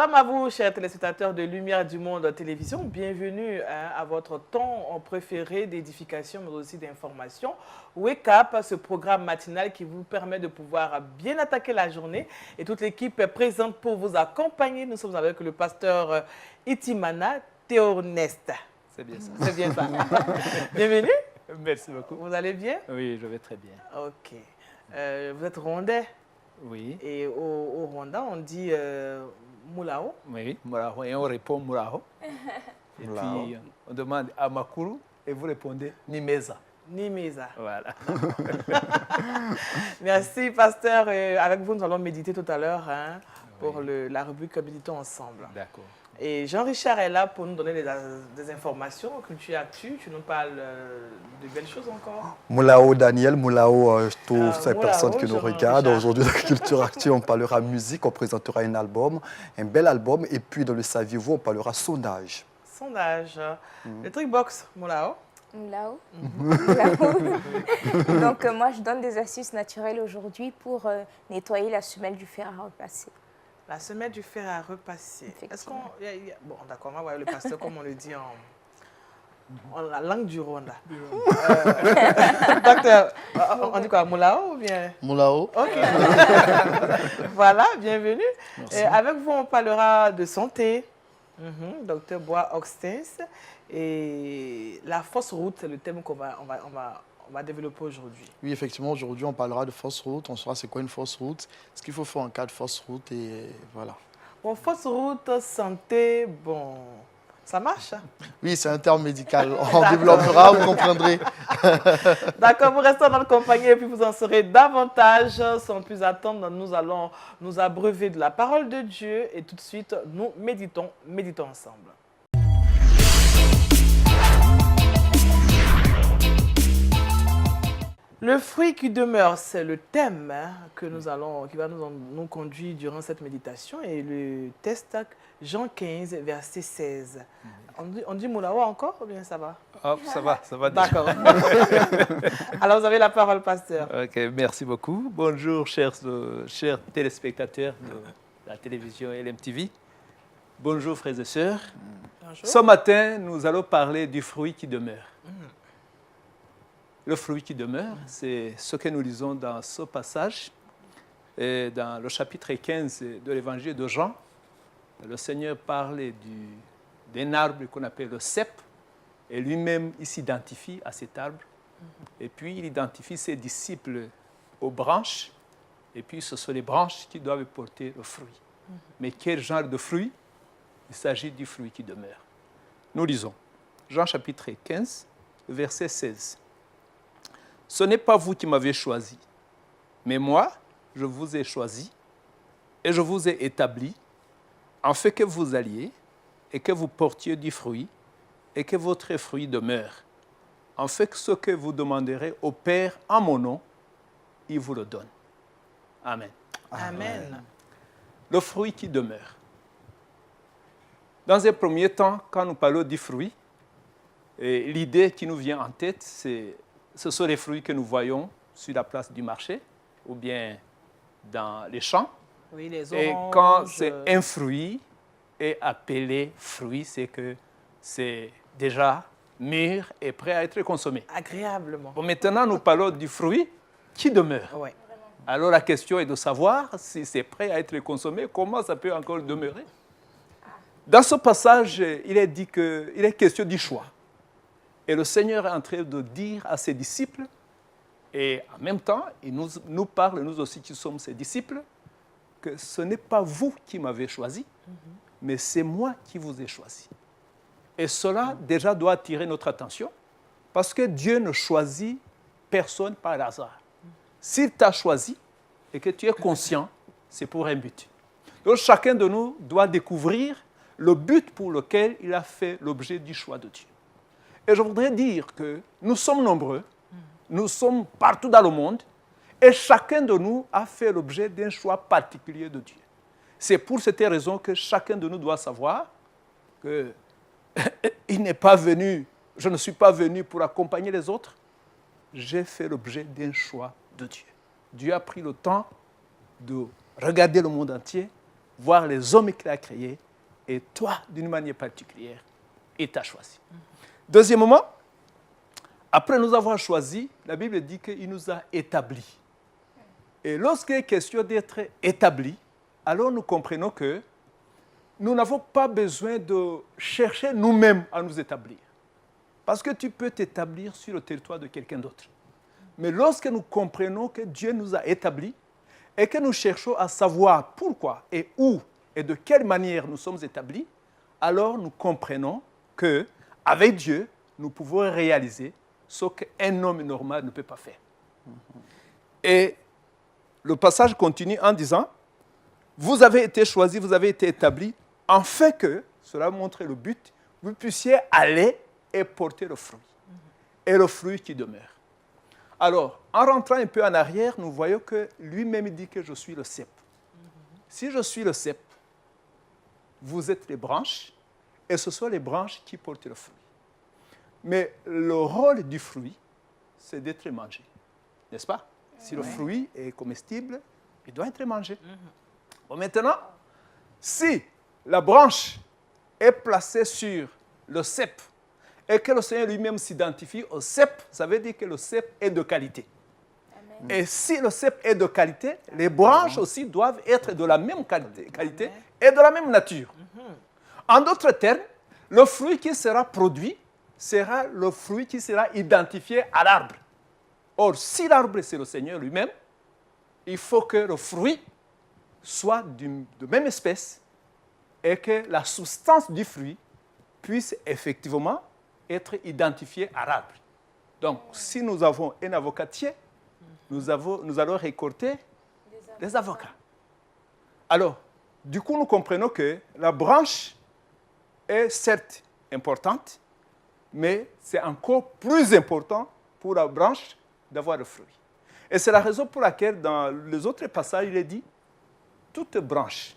Salam à vous, chers téléspectateurs de Lumière du Monde Télévision. Bienvenue à votre temps préféré d'édification, mais aussi d'information. Wake Up, ce programme matinal qui vous permet de pouvoir bien attaquer la journée. Et toute l'équipe est présente pour vous accompagner. Nous sommes avec le pasteur Itimana Théoneste. C'est bien ça. C'est bien ça. Bienvenue. Merci beaucoup. Vous allez bien? Oui, je vais très bien. Ok. Vous êtes rwandais? Oui. Et au Rwanda, on dit Moulao. Oui, Moulaho. Et on répond Moulaho. Et puis, on demande Amakuru et vous répondez Nimeza. Nimeza. Voilà. Merci, pasteur. Avec vous, nous allons méditer tout à l'heure pour la rubrique Méditons ensemble. D'accord. Et Jean-Richard est là pour nous donner des informations, culture actu. Tu nous parles de belles choses encore. Moulao Daniel, Moulao, toutes ces Moulao, personnes qui nous regardent. Aujourd'hui, dans la culture actu, on parlera musique, on présentera un album, un bel album. Et puis, dans le Saviez-vous, on parlera sondage. Sondage. Le Trickbox, Moulao. Moulao. Donc, moi, je donne des astuces naturelles aujourd'hui pour nettoyer la semelle du fer à repasser. La semelle du fer à repasser. Est-ce qu'on... Bon, d'accord, on va voir le pasteur comme on le dit en la langue du Rwanda. Docteur, on dit quoi, Moulao ou bien? Moulao. Ok. Voilà, bienvenue. Avec vous, on parlera de santé. Docteur Bois Oxtens. Et la fausse route, c'est le thème qu'on va développer aujourd'hui. Oui, effectivement, aujourd'hui, on parlera de fausse route. On saura c'est quoi une fausse route, ce qu'il faut faire en cas de fausse route et voilà. Bon, fausse route, santé, bon, ça marche? Oui, c'est un terme médical. On développera, vous comprendrez. D'accord, vous restez dans notre compagnie et puis vous en saurez davantage. Sans plus attendre, nous allons nous abreuver de la parole de Dieu et tout de suite, nous méditons ensemble. Le fruit qui demeure, c'est le thème qui va nous conduire durant cette méditation. Et le texte, Jean 15, verset 16. On dit Moulao encore ou bien ça va? Ça va déjà. D'accord. Alors, vous avez la parole, pasteur. Ok, merci beaucoup. Bonjour, chers téléspectateurs de la télévision LMTV. Bonjour, frères et sœurs. Bonjour. Ce matin, nous allons parler du fruit qui demeure. Le fruit qui demeure, c'est ce que nous lisons dans ce passage, et dans le chapitre 15 de l'évangile de Jean. Le Seigneur parle d'un arbre qu'on appelle le cep, et lui-même il s'identifie à cet arbre. Et puis il identifie ses disciples aux branches, et puis ce sont les branches qui doivent porter le fruit. Mais quel genre de fruit? Il s'agit du fruit qui demeure. Nous lisons Jean chapitre 15, verset 16. Ce n'est pas vous qui m'avez choisi, mais moi, je vous ai choisi et je vous ai établi, en fait que vous alliez et que vous portiez du fruit et que votre fruit demeure, en fait que ce que vous demanderez au Père en mon nom, il vous le donne. Amen. Amen. Le fruit qui demeure. Dans un premier temps, quand nous parlons du fruit, l'idée qui nous vient en tête, ce sont les fruits que nous voyons sur la place du marché ou bien dans les champs. Oui, les oranges. Et quand c'est un fruit est appelé fruit, c'est que c'est déjà mûr et prêt à être consommé. Agréablement. Bon, maintenant, nous parlons du fruit qui demeure. Oui. Alors la question est de savoir si c'est prêt à être consommé, comment ça peut encore demeurer. Dans ce passage, il est question du choix. Et le Seigneur est en train de dire à ses disciples, et en même temps, il nous parle, nous aussi qui sommes ses disciples, que ce n'est pas vous qui m'avez choisi, mais c'est moi qui vous ai choisi. Et cela déjà doit attirer notre attention, parce que Dieu ne choisit personne par hasard. S'il t'a choisi et que tu es conscient, c'est pour un but. Donc chacun de nous doit découvrir le but pour lequel il a fait l'objet du choix de Dieu. Et je voudrais dire que nous sommes nombreux, nous sommes partout dans le monde, et chacun de nous a fait l'objet d'un choix particulier de Dieu. C'est pour cette raison que chacun de nous doit savoir que il n'est pas venu, je ne suis pas venu pour accompagner les autres, j'ai fait l'objet d'un choix de Dieu. Dieu a pris le temps de regarder le monde entier voir les hommes qu'il a créés, et toi, d'une manière particulière, il t'a choisi. Deuxièmement, après nous avoir choisis, la Bible dit qu'il nous a établis. Et lorsqu'il est question d'être établi, alors nous comprenons que nous n'avons pas besoin de chercher nous-mêmes à nous établir. Parce que tu peux t'établir sur le territoire de quelqu'un d'autre. Mais lorsque nous comprenons que Dieu nous a établis et que nous cherchons à savoir pourquoi et où et de quelle manière nous sommes établis, alors nous comprenons qu'avec Dieu, nous pouvons réaliser ce qu'un homme normal ne peut pas faire. Et le passage continue en disant, vous avez été choisis, vous avez été établis, afin que, cela montre le but, vous puissiez aller et porter le fruit. Et le fruit qui demeure. Alors, en rentrant un peu en arrière, nous voyons que lui-même dit que je suis le cep. Si je suis le cep, vous êtes les branches, et ce sont les branches qui portent le fruit. Mais le rôle du fruit, c'est d'être mangé. N'est-ce pas? Si le fruit est comestible, il doit être mangé. Bon, maintenant, si la branche est placée sur le cep et que le Seigneur lui-même s'identifie au cep, ça veut dire que le cep est de qualité. Amen. Et si le cep est de qualité, les branches aussi doivent être de la même qualité et de la même nature. En d'autres termes, le fruit qui sera produit sera le fruit qui sera identifié à l'arbre. Or, si l'arbre c'est le Seigneur lui-même, il faut que le fruit soit de même espèce et que la substance du fruit puisse effectivement être identifiée à l'arbre. Donc, si nous avons un avocatier, nous allons récolter des avocats. Alors, du coup, nous comprenons que la branche est certes importante, mais c'est encore plus important pour la branche d'avoir le fruit. Et c'est la raison pour laquelle, dans les autres passages, il est dit « toute branche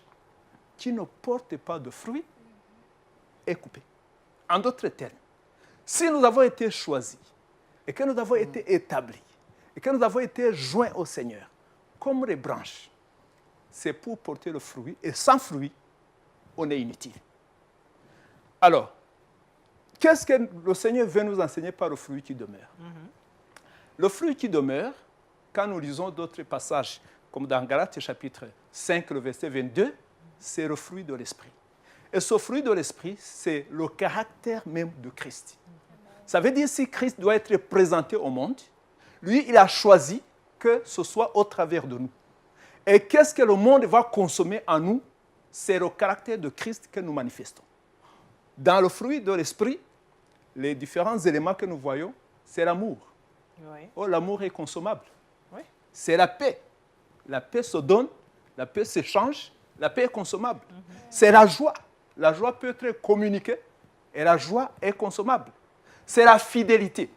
qui ne porte pas de fruit est coupée ». En d'autres termes, si nous avons été choisis et que nous avons été établis et que nous avons été joints au Seigneur, comme les branches, c'est pour porter le fruit, et sans fruit, on est inutile. Alors, qu'est-ce que le Seigneur veut nous enseigner par le fruit qui demeure? Le fruit qui demeure, quand nous lisons d'autres passages, comme dans Galates chapitre 5, le verset 22, c'est le fruit de l'Esprit. Et ce fruit de l'Esprit, c'est le caractère même de Christ. Ça veut dire si Christ doit être présenté au monde, lui, il a choisi que ce soit au travers de nous. Et qu'est-ce que le monde va consommer en nous? C'est le caractère de Christ que nous manifestons. Dans le fruit de l'Esprit, les différents éléments que nous voyons, c'est l'amour. Oui. Oh, l'amour est consommable. Oui. C'est la paix. La paix se donne, la paix s'échange, la paix est consommable. C'est la joie. La joie peut être communiquée et la joie est consommable. C'est la fidélité.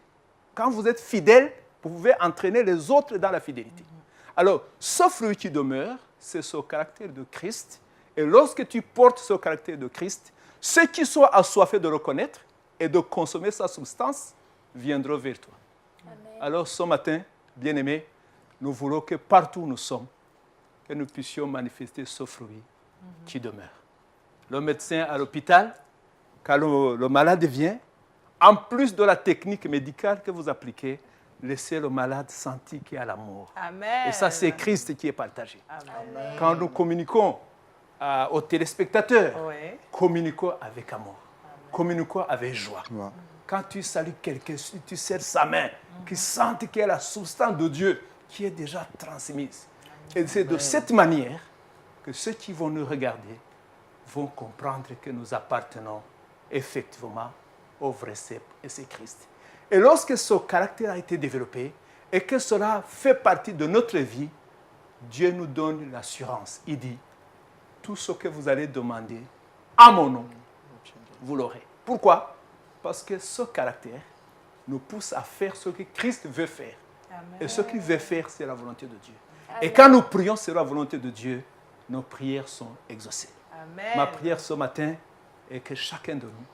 Quand vous êtes fidèle, vous pouvez entraîner les autres dans la fidélité. Alors, ce fruit qui demeure, c'est ce caractère de Christ. Et lorsque tu portes ce caractère de Christ, ceux qui sont assoiffés de le connaître et de consommer sa substance viendront vers toi. Amen. Alors, ce matin, bien-aimés, nous voulons que partout où nous sommes, que nous puissions manifester ce fruit qui demeure. Le médecin à l'hôpital, quand le malade vient, en plus de la technique médicale que vous appliquez, laissez le malade sentir qu'il y a l'amour. Amen. Et ça, c'est Christ qui est partagé. Amen. Quand nous communiquons aux téléspectateurs, communiquons avec amour, communiquons avec joie. Ouais. Quand tu salues quelqu'un, tu serres sa main, qui sente qu'il y a la substance de Dieu qui est déjà transmise. Et c'est de cette manière que ceux qui vont nous regarder vont comprendre que nous appartenons effectivement au vrai cep, et c'est Christ. Et lorsque ce caractère a été développé et que cela fait partie de notre vie, Dieu nous donne l'assurance. Il dit, tout ce que vous allez demander à mon nom, vous l'aurez. Pourquoi? Parce que ce caractère nous pousse à faire ce que Christ veut faire. Amen. Et ce qu'il veut faire, c'est la volonté de Dieu. Amen. Et quand nous prions sur la volonté de Dieu, nos prières sont exaucées. Amen. Ma prière ce matin est que chacun de nous,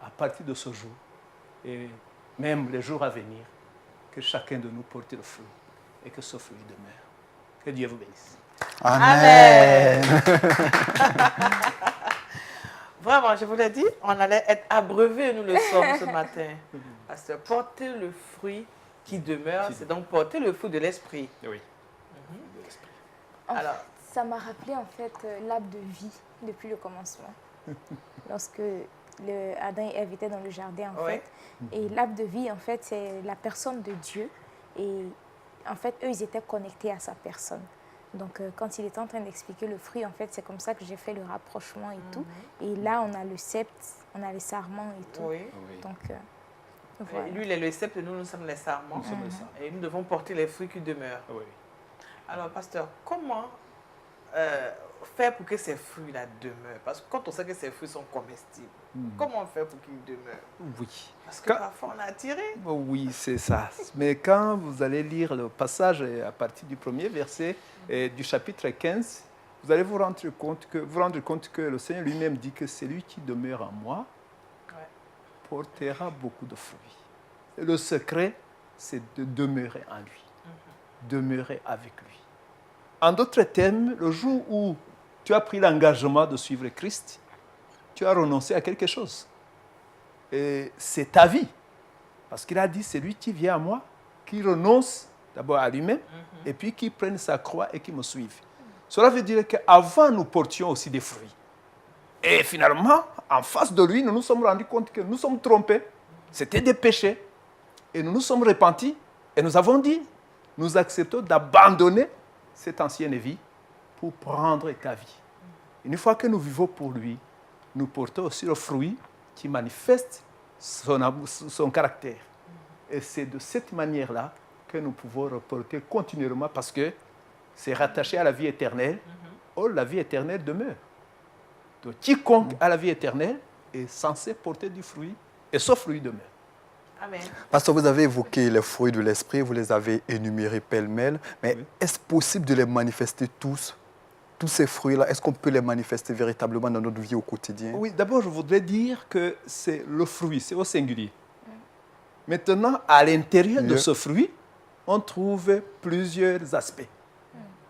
à partir de ce jour, et même les jours à venir, que chacun de nous porte le fruit et que ce fruit demeure. Que Dieu vous bénisse. Amen. Vraiment, je vous l'ai dit, on allait être abreuvés, nous le sommes ce matin. Parce que porter le fruit qui demeure, c'est donc porter le fruit de l'esprit. Oui. Alors, Ça m'a rappelé en fait l'arbre de vie depuis le commencement. Lorsque Adam et Ève étaient dans le jardin en Ouais. fait. Et l'arbre de vie en fait c'est la personne de Dieu. Et en fait eux ils étaient connectés à sa personne. Donc quand il était en train d'expliquer le fruit en fait c'est comme ça que j'ai fait le rapprochement et tout. Et là on a le sceptre, on a les sarments et tout. oui. Donc Et voilà. lui, il est le sceptre, nous sommes les sarments. Nous sommes les sarments. Et nous devons porter les fruits qui demeurent. Oui. Alors, pasteur, comment faire pour que ces fruits-là demeurent? Parce que quand on sait que ces fruits sont comestibles, comment on fait pour qu'ils demeurent? Oui. Parce que Quand- parfois, on a attiré. Oui, c'est ça. Mais quand vous allez lire le passage à partir du premier verset du chapitre 15, vous allez vous rendre compte que le Seigneur lui-même dit que celui qui demeure en moi Ouais. portera beaucoup de fruits. Et le secret, c'est de demeurer en lui, demeurer avec lui. En d'autres termes, le jour où tu as pris l'engagement de suivre Christ, tu as renoncé à quelque chose. Et c'est ta vie. Parce qu'il a dit, c'est lui qui vient à moi, qui renonce d'abord à lui-même, et puis qui prenne sa croix et qui me suive. Cela veut dire qu'avant, nous portions aussi des fruits. Et finalement, en face de lui, nous nous sommes rendus compte que nous sommes trompés. C'était des péchés. Et nous nous sommes repentis. Et nous avons dit, nous acceptons d'abandonner cette ancienne vie pour prendre ta vie. Une fois que nous vivons pour lui, nous portons aussi le fruit qui manifeste son caractère. Et c'est de cette manière-là que nous pouvons reporter continuellement parce que c'est rattaché à la vie éternelle. Or, la vie éternelle demeure. Donc, quiconque a la vie éternelle est censé porter du fruit et ce fruit demeure. Amen. Pasteur, vous avez évoqué les fruits de l'esprit, vous les avez énumérés pêle-mêle, mais Oui. est-ce possible de les manifester tous ces fruits-là, est-ce qu'on peut les manifester véritablement dans notre vie au quotidien? Oui, d'abord, je voudrais dire que c'est le fruit, c'est au singulier. Maintenant, à l'intérieur de ce fruit, on trouve plusieurs aspects.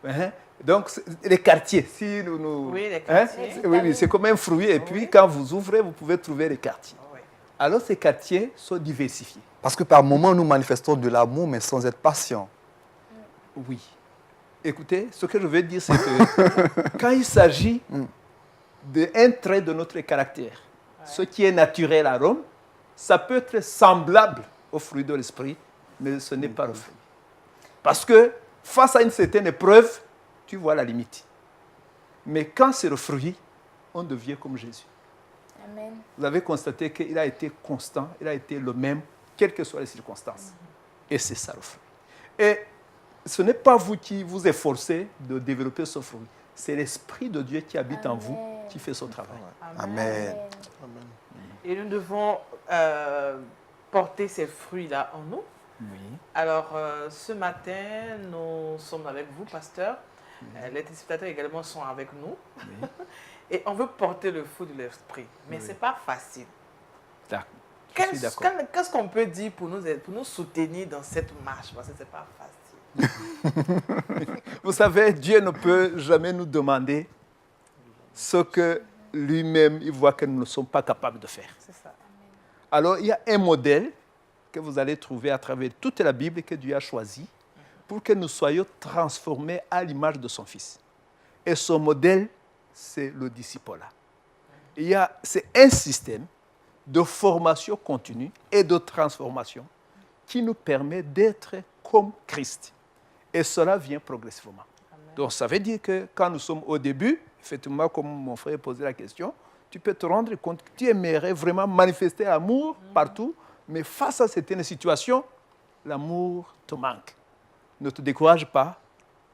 Hein? Donc, les quartiers, si nous... Oui, les quartiers. Oui, c'est comme un fruit, et puis quand vous ouvrez, vous pouvez trouver les quartiers. Oui. Alors, ces quartiers sont diversifiés. Parce que par moments, nous manifestons de l'amour, mais sans être patients. Oui. Écoutez, ce que je veux dire, c'est que quand il s'agit d'un trait de notre caractère, ce qui est naturel à l'homme, ça peut être semblable au fruit de l'esprit, mais ce n'est pas le fruit. Parce que face à une certaine épreuve, tu vois la limite. Mais quand c'est le fruit, on devient comme Jésus. Amen. Vous avez constaté qu'il a été constant, il a été le même, quelles que soient les circonstances. Et c'est ça le fruit. Et ce n'est pas vous qui vous efforcez de développer ce fruit. C'est l'Esprit de Dieu qui habite en vous, qui fait son travail. Amen. Amen. Et nous devons porter ces fruits-là en nous. Oui. Alors, ce matin, nous sommes avec vous, pasteur. Les téléspectateurs également sont avec nous. Et on veut porter le fruit de l'esprit. Mais ce n'est pas facile. D'accord. Je suis d'accord. Qu'est-ce qu'on peut dire pour nous soutenir dans cette marche? Parce que ce n'est pas facile. Vous savez, Dieu ne peut jamais nous demander ce que lui-même, il voit que nous ne sommes pas capables de faire. C'est ça. Alors, il y a un modèle que vous allez trouver à travers toute la Bible que Dieu a choisi pour que nous soyons transformés à l'image de son Fils. Et ce modèle, c'est le disciple-là. C'est un système de formation continue et de transformation qui nous permet d'être comme Christ. Et cela vient progressivement. Amen. Donc, ça veut dire que quand nous sommes au début, effectivement, comme mon frère posait la question, tu peux te rendre compte que tu aimerais vraiment manifester l'amour partout, mais face à certaines situations, l'amour te manque. Ne te décourage pas,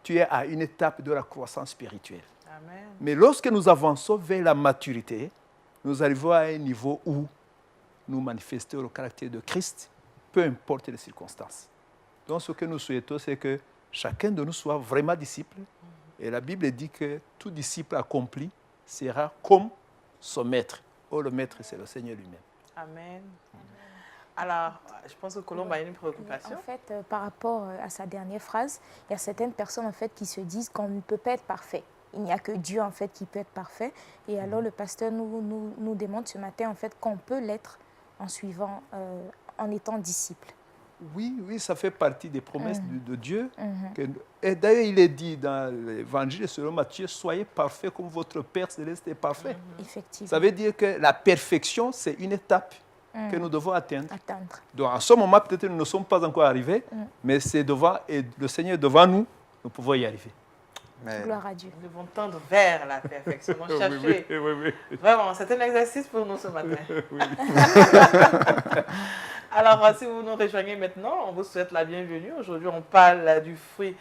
tu es à une étape de la croissance spirituelle. Amen. Mais lorsque nous avançons vers la maturité, nous arrivons à un niveau où nous manifestons le caractère de Christ, peu importe les circonstances. Donc, ce que nous souhaitons, c'est que chacun de nous soit vraiment disciple. Et la Bible dit que tout disciple accompli sera comme son maître. Oh, le maître, c'est le Seigneur lui-même. Amen. Alors, je pense que Colombe a une préoccupation. En fait, par rapport à sa dernière phrase, il y a certaines personnes en fait qui se disent qu'on ne peut pas être parfait. Il n'y a que Dieu en fait qui peut être parfait. Et alors le pasteur nous démontre ce matin en fait qu'on peut l'être en suivant, en étant disciple. Oui, oui, ça fait partie des promesses de Dieu. Et d'ailleurs, il est dit dans l'évangile selon Matthieu, soyez parfaits comme votre Père céleste est parfait. Effectivement. Ça veut dire que la perfection, c'est une étape que nous devons atteindre. Donc, en ce moment, peut-être nous ne sommes pas encore arrivés, mais c'est devant, et le Seigneur est devant nous, nous pouvons y arriver. Mais Gloire à Dieu. Nous devons tendre vers la perfection. Chercher. oui. Vraiment, c'est un exercice pour nous ce matin. Alors, si vous nous rejoignez maintenant, on vous souhaite la bienvenue. Aujourd'hui, on parle du fruit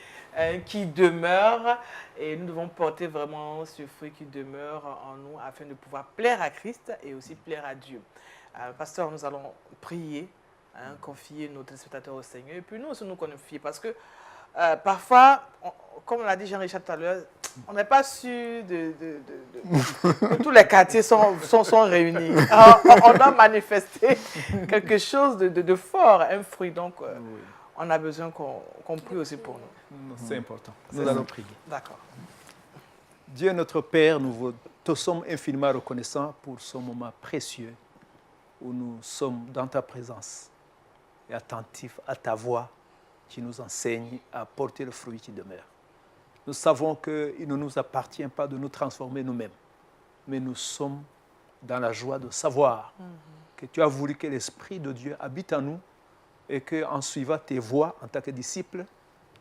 qui demeure et nous devons porter vraiment ce fruit qui demeure en nous afin de pouvoir plaire à Christ et aussi plaire à Dieu. Pasteur, nous allons prier, confier nos téléspectateurs au Seigneur et puis nous aussi nous confier parce que parfois, comme l'a dit Jean-Richard tout à l'heure, on n'est pas sûr que tous les quartiers sont réunis. Alors, on doit manifester quelque chose de fort, un fruit. Donc, on a besoin qu'on prie aussi pour nous. C'est important. Nous allons prier. D'accord. Dieu notre Père, nous te sommes infiniment reconnaissants pour ce moment précieux où nous sommes dans ta présence et attentifs à ta voix qui nous enseigne à porter le fruit qui demeure. Nous savons qu'il ne nous appartient pas de nous transformer nous-mêmes, mais nous sommes dans la joie de savoir que tu as voulu que l'Esprit de Dieu habite en nous et qu'en suivant tes voies en tant que disciples,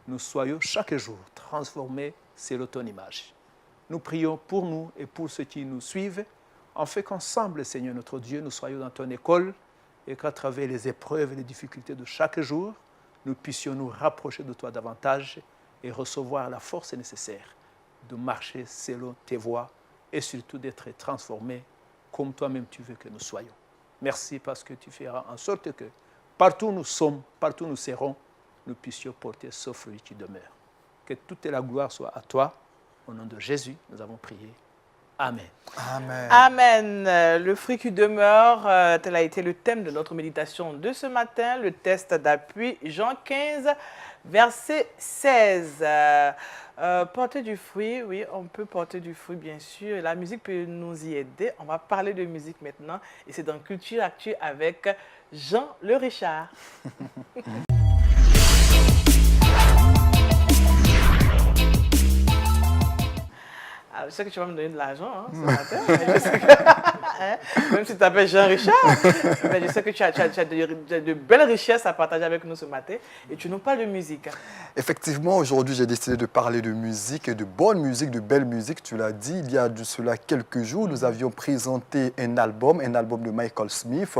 nous soyons chaque jour transformés selon ton image. Nous prions pour nous et pour ceux qui nous suivent, en fait qu'ensemble, Seigneur notre Dieu, nous soyons dans ton école et qu'à travers les épreuves et les difficultés de chaque jour, nous puissions nous rapprocher de toi davantage et recevoir la force nécessaire de marcher selon tes voies et surtout d'être transformés comme toi-même tu veux que nous soyons. Merci parce que tu feras en sorte que partout où nous sommes, partout où nous serons, nous puissions porter ce fruit qui demeure. Que toute la gloire soit à toi. Au nom de Jésus, nous avons prié. Amen. Amen. Amen. Le fruit qui demeure, tel a été le thème de notre méditation de ce matin. Le test d'appui, Jean 15, verset 16. Porter du fruit, oui, on peut porter du fruit, bien sûr. La musique peut nous y aider. On va parler de musique maintenant. Et c'est dans Culture Actu avec Jean Le Richard. Je sais que tu vas me donner de l'argent ce matin, mais je sais que, même si tu t'appelles Jean-Richard, mais je sais que tu as de belles richesses à partager avec nous ce matin et tu nous parles de musique. Effectivement, aujourd'hui, j'ai décidé de parler de musique, et de bonne musique, de belle musique. Tu l'as dit, il y a de cela quelques jours, nous avions présenté un album de Michael Smith.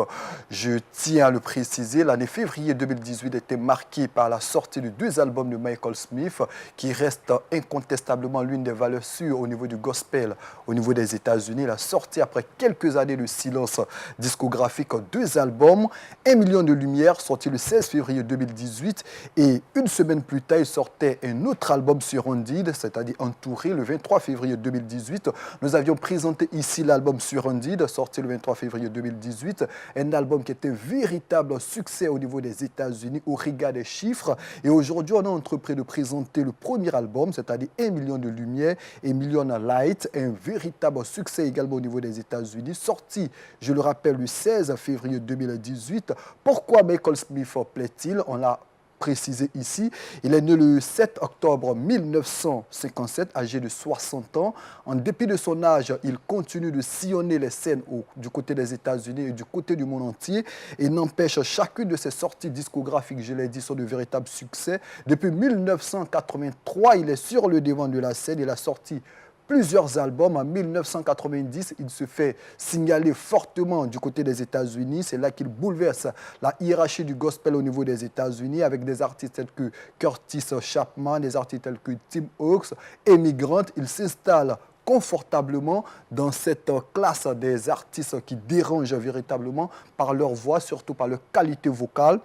Je tiens à le préciser, l'année février 2018 était marquée par la sortie de 2 albums de Michael Smith qui restent incontestablement l'une des valeurs sûres au niveau du gospel, au niveau des États-Unis. Il a sorti après quelques années de silence discographique 2 albums, 1 million de lumière, sorti le 16 février 2018 et une semaine plus tard, il sortait un autre album sur Indeed, c'est-à-dire Entouré, le 23 février 2018. Nous avions présenté ici l'album sur Indeed, sorti le 23 février 2018, un album qui était un véritable succès au niveau des États-Unis au regard des chiffres. Et aujourd'hui, on a entrepris de présenter le premier album, c'est-à-dire 1 million de lumière et Million Light, un véritable succès également au niveau des États-Unis, sorti, je le rappelle, le 16 février 2018. Pourquoi Michael Smith plaît-il? On l'a précisé ici. Il est né le 7 octobre 1957, âgé de 60 ans. En dépit de son âge, il continue de sillonner les scènes du côté des États-Unis et du côté du monde entier. Et n'empêche, chacune de ses sorties discographiques, je l'ai dit, sont de véritables succès. Depuis 1983, il est sur le devant de la scène. Il a sorti plusieurs albums. En 1990, il se fait signaler fortement du côté des États-Unis. C'est là qu'il bouleverse la hiérarchie du gospel au niveau des États-Unis avec des artistes tels que Curtis Chapman, des artistes tels que Tim Hawkes, Amy Grant. Il s'installe confortablement dans cette classe des artistes qui dérangent véritablement par leur voix, surtout par leur qualité vocale.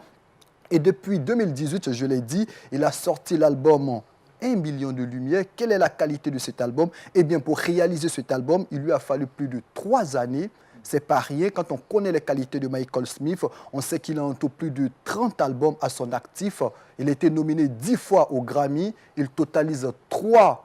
Et depuis 2018, je l'ai dit, il a sorti l'album 1 million de lumière. Quelle est la qualité de cet album? Eh bien, pour réaliser cet album, il lui a fallu plus de 3 années c'est pas rien. Quand on connaît les qualités de Michael Smith, on sait qu'il a en tout plus de 30 albums à son actif. Il a été nominé 10 fois au Grammy. Il totalise 3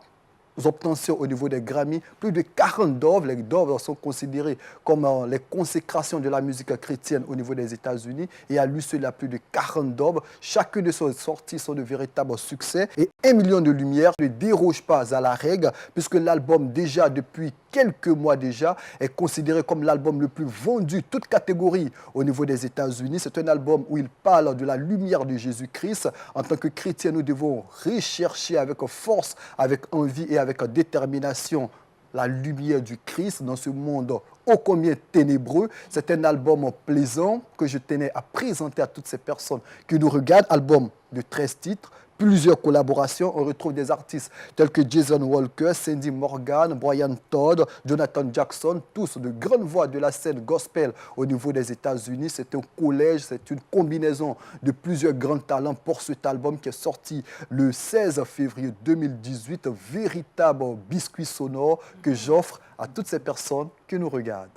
obtentions au niveau des Grammy, plus de 40 d'œuvres. Les d'œuvres sont considérées comme les consécrations de la musique chrétienne au niveau des États-Unis. Et à lui seul, il a plus de 40 d'œuvres. Chacune de ses sorties sont de véritables succès. Et 1 million de lumières ne déroge pas à la règle, puisque l'album, déjà depuis quelques mois déjà, est considéré comme l'album le plus vendu, toute catégorie, au niveau des États-Unis. C'est un album où il parle de la lumière de Jésus-Christ. En tant que chrétiens, nous devons rechercher avec force, avec envie et avec détermination la lumière du Christ dans ce monde ô combien ténébreux. C'est un album plaisant que je tenais à présenter à toutes ces personnes qui nous regardent. Album de 13 titres, plusieurs collaborations. On retrouve des artistes tels que Jason Walker, Cindy Morgan, Brian Todd, Jonathan Jackson, tous de grandes voix de la scène gospel au niveau des États-Unis. C'est un collège, c'est une combinaison de plusieurs grands talents pour cet album qui est sorti le 16 février 2018. Véritable biscuit sonore que j'offre à toutes ces personnes qui nous regardent.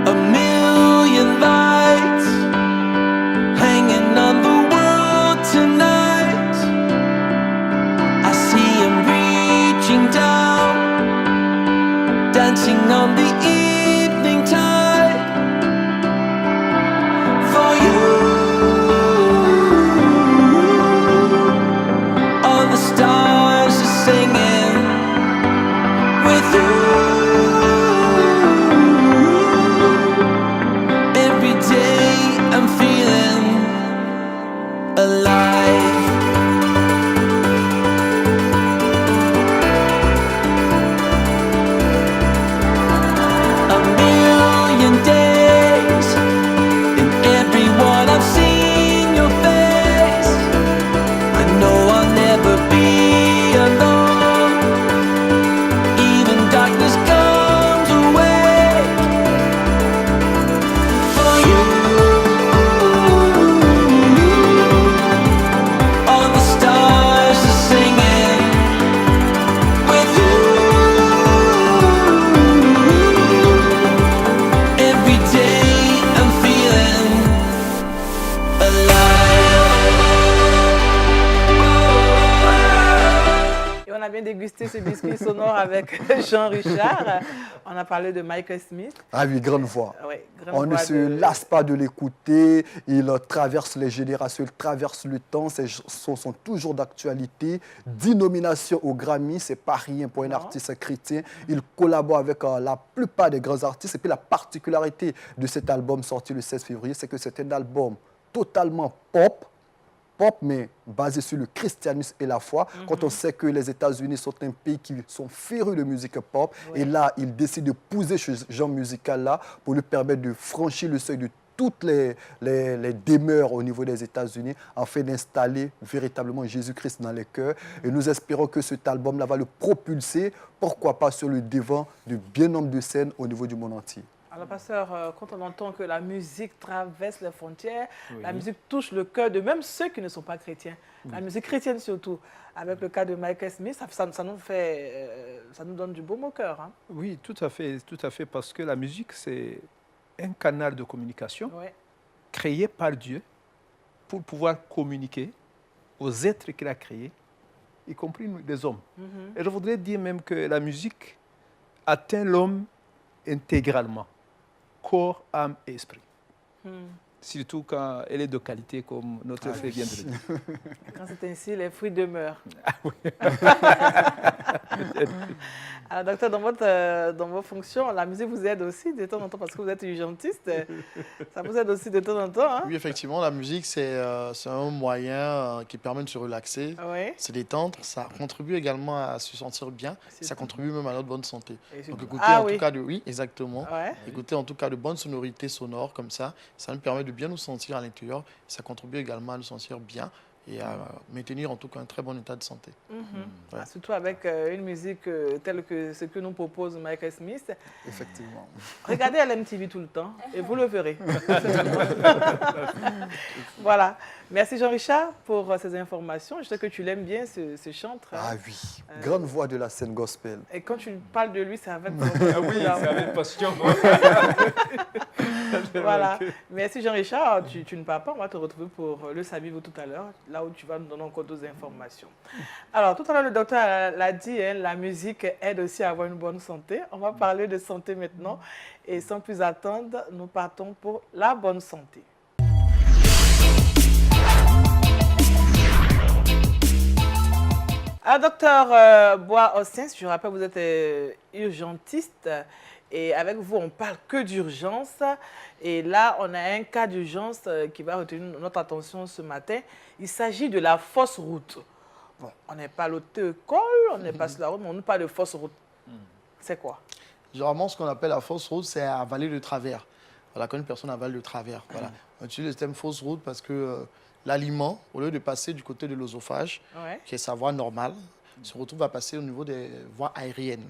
A million lights hanging on the world tonight. I see him reaching down, dancing on the evening tide. For you, all the stars are singing with you. Every day I'm feeling alive. A million days, in every one I've seen your face. I know I'll never be alone. Even darkness comes away for you. All the stars are singing with you. Every day I'm feeling alive. Et on a bien dégusté ce biscuit sonore avec Jean Richard. On a parlé de Michael Smith. Ah oui, grande voix. Ouais, grande On ne voix se de- lasse pas de l'écouter. Il traverse les générations, il traverse le temps. Ses chansons sont toujours d'actualité. 10 nominations au Grammy, c'est pas rien pour un Non. artiste chrétien. Il collabore avec la plupart des grands artistes. Et puis la particularité de cet album sorti le 16 février, c'est que c'est un album totalement pop, mais basé sur le christianisme et la foi. Quand on sait que les États-Unis sont un pays qui sont férus de musique pop, et là, il décide de pousser ce genre musical-là pour lui permettre de franchir le seuil de toutes les demeures au niveau des États-Unis, afin d'installer véritablement Jésus-Christ dans les cœurs. Et nous espérons que cet album-là va le propulser, pourquoi pas sur le devant de bien nombre de scènes au niveau du monde entier. Alors, pasteur, quand on entend que la musique traverse les frontières, la musique touche le cœur de même ceux qui ne sont pas chrétiens. La musique chrétienne surtout. Avec le cas de Michael Smith, ça nous donne du baume au cœur. Hein. Oui, tout à fait, parce que la musique, c'est un canal de communication Ouais. créé par Dieu pour pouvoir communiquer aux êtres qu'il a créés, y compris nous, les hommes. Et je voudrais dire même que la musique atteint l'homme intégralement, corps, âme et esprit. Surtout quand elle est de qualité, comme notre frère vient de le dire. Quand c'est ainsi, les fruits demeurent. Alors, docteur, dans vos fonctions, la musique vous aide aussi de temps en temps parce que vous êtes urgentiste. Ça vous aide aussi de temps en temps. Hein? Oui, effectivement, la musique, c'est un moyen qui permet de se relaxer, Oui. se détendre. Ça contribue également à se sentir bien. C'est Ça tout. contribue même à notre bonne santé. Et Donc, surtout- écoutez Ah en oui. tout cas de... Oui, exactement. Ouais. Écoutez en tout cas de bonnes sonorités sonores comme ça nous permet de bien nous sentir à l'intérieur. Ça contribue également à nous sentir bien et à maintenir en tout cas un très bon état de santé. Ouais. Surtout avec une musique telle que ce que nous propose Michael Smith. Effectivement. Regardez LMTV tout le temps et vous le verrez. Voilà. Merci Jean-Richard pour ces informations. Je sais que tu l'aimes bien, ce chantre. Ah oui, grande voix de la scène gospel. Et quand tu parles de lui, c'est avec Ah oui, c'est avec passion. Voilà. Merci Jean-Richard. Tu ne pars pas. On va te retrouver pour le saviez-vous tout à l'heure, là où tu vas nous donner encore d'autres informations. Alors, tout à l'heure, le docteur l'a dit, hein, la musique aide aussi à avoir une bonne santé. On va parler de santé maintenant. Et sans plus attendre, nous partons pour la bonne santé. Alors, docteur Bois-Ossens, je rappelle, vous êtes urgentiste. Et avec vous, on ne parle que d'urgence. Et là, on a un cas d'urgence qui va retenir notre attention ce matin. Il s'agit de la fausse route. Bon, on n'est pas à l'auto-école, on n'est pas sur la route, mais on nous parle de fausse route. C'est quoi? Généralement, ce qu'on appelle la fausse route, c'est avaler de travers. Voilà, quand une personne avale de travers. Voilà. On utilise le terme fausse route parce que l'aliment, au lieu de passer du côté de l'œsophage, qui est sa voie normale, se retrouve à passer au niveau des voies aériennes.